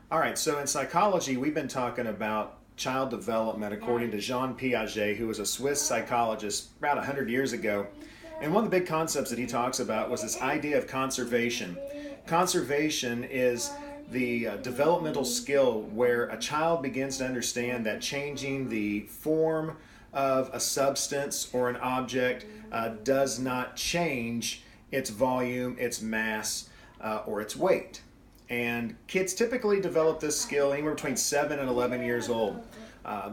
All right, so in psychology, we've been talking about child development according to Jean Piaget, who was a Swiss psychologist about 100 years ago. And one of the big concepts that he talks about was this idea of conservation. Conservation is the developmental skill where a child begins to understand that changing the form of a substance or an object does not change its volume, its mass, or its weight. And kids typically develop this skill anywhere between 7 and 11 years old.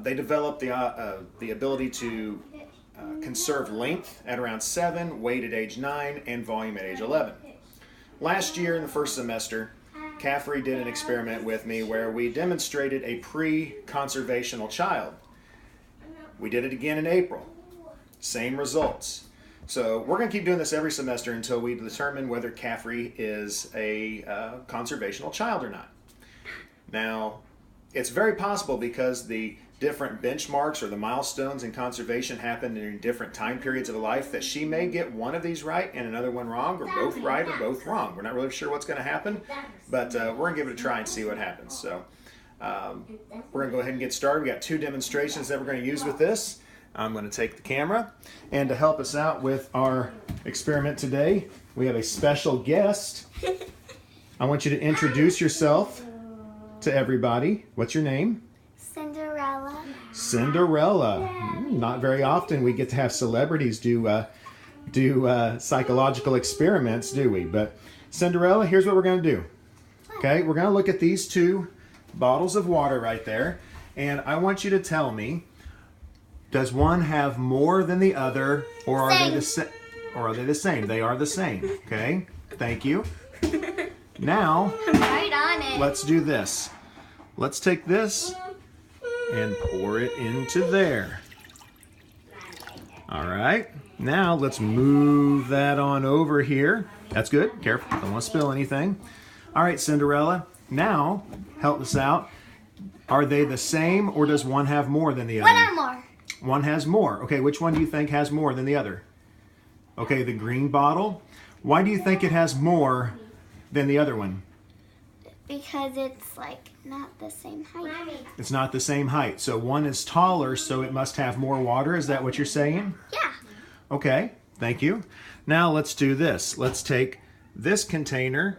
They develop the ability to conserve length at around 7, weight at age 9, and volume at age 11. Last year in the first semester, Caffrey did an experiment with me where we demonstrated a pre-conservational child. We did it again in April. Same results. So we're going to keep doing this every semester until we determine whether Caffrey is a conservational child or not. Now, it's very possible because the different benchmarks or the milestones in conservation happen in different time periods of life that she may get one of these right and another one wrong, or both right or both wrong. We're not really sure what's going to happen, but we're going to give it a try and see what happens. So we're going to go ahead and get started. We got 2 demonstrations that we're going to use with this. I'm going to take the camera, and to help us out with our experiment today, we have a special guest. I want you to introduce yourself to everybody. What's your name? Cinderella. Cinderella. Not very often we get to have celebrities do psychological experiments, do we? But Cinderella, here's what we're going to do. Okay, we're going to look at these 2 bottles of water right there, and I want you to tell me, does one have more than the other, or are they the same? Or are they the same? They are the same. Okay. Thank you. Now, I'm right on it. let's do this. Let's take this and pour it into there. All right. Now let's move that on over here. That's good. Careful. Don't want to spill anything. All right, Cinderella. Now, help us out. Are they the same, or does one have more than the other? One or more. One has more. Okay, which one do you think has more than the other? Okay, the green bottle. Why do you think it has more than the other one? Because it's like not the same height. It's not the same height. So one is taller, so it must have more water. Is that what you're saying? Yeah. Okay, thank you. Now let's do this. Let's take this container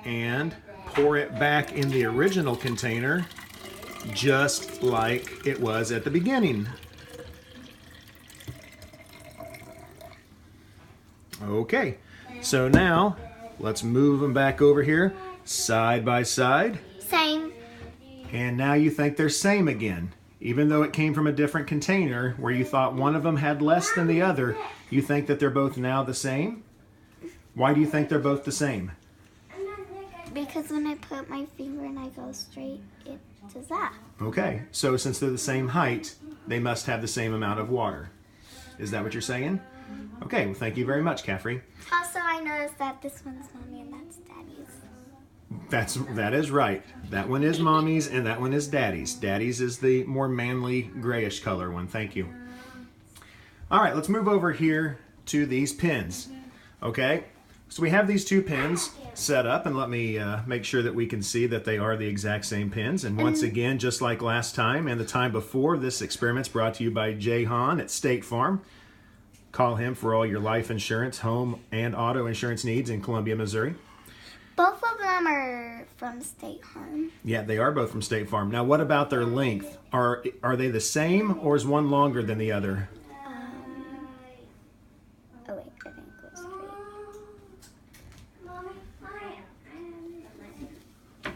and pour it back in the original container just like it was at the beginning. Okay, so now let's move them back over here side by side. Same. And now you think they're same again. Even though it came from a different container where you thought one of them had less than the other, you think that they're both now the same? Why do you think they're both the same? Because when I put my finger and I go straight, it does that. Okay, so since they're the same height, they must have the same amount of water. Is that what you're saying? Okay, well, thank you very much, Caffrey. Also, I noticed that this one's mommy and that's daddy's. That is right. That one is mommy's and that one is daddy's. Daddy's is the more manly grayish color one. Thank you. All right, let's move over here to these pins. Okay, so we have these 2 pins set up, and let me make sure that we can see that they are the exact same pins. And once again, just like last time and the time before, this experiment's brought to you by Jay Hahn at State Farm. Call him for all your life insurance, home, and auto insurance needs in Columbia, Missouri. Both of them are from State Farm. Yeah, they are both from State Farm. Now, what about their length? Are they the same, or is one longer than the other? Oh wait, I didn't go straight.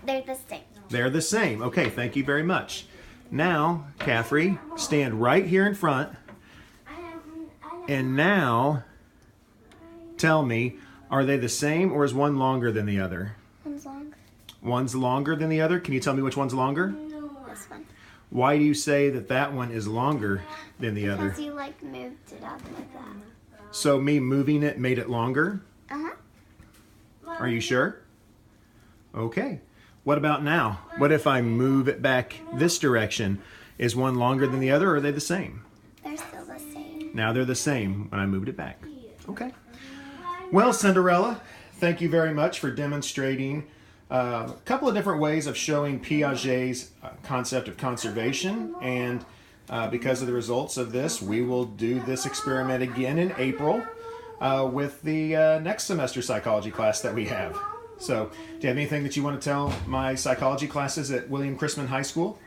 They're the same. They're the same. Okay, thank you very much. Now, Caffrey, stand right here in front. And now, tell me, are they the same, or is one longer than the other? One's longer. One's longer than the other? Can you tell me which one's longer? This one. Why do you say that that one is longer than the other? Because you like moved it up like that. So me moving it made it longer? Uh-huh. Are you sure? Okay. What about now? What if I move it back this direction? Is one longer than the other, or are they the same? They're still the same. Now they're the same when I moved it back. Okay. Well, Cinderella, thank you very much for demonstrating a couple of different ways of showing Piaget's concept of conservation, and because of the results of this, we will do this experiment again in April with the next semester psychology class that we have. So, do you have anything that you want to tell my psychology classes at William Chrisman High School?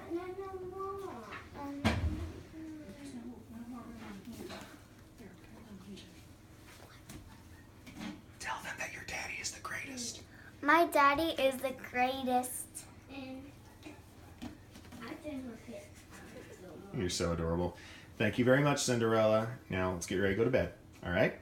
Tell them that your daddy is the greatest. My daddy is the greatest. You're so adorable. Thank you very much, Cinderella. Now let's get ready to go to bed. All right?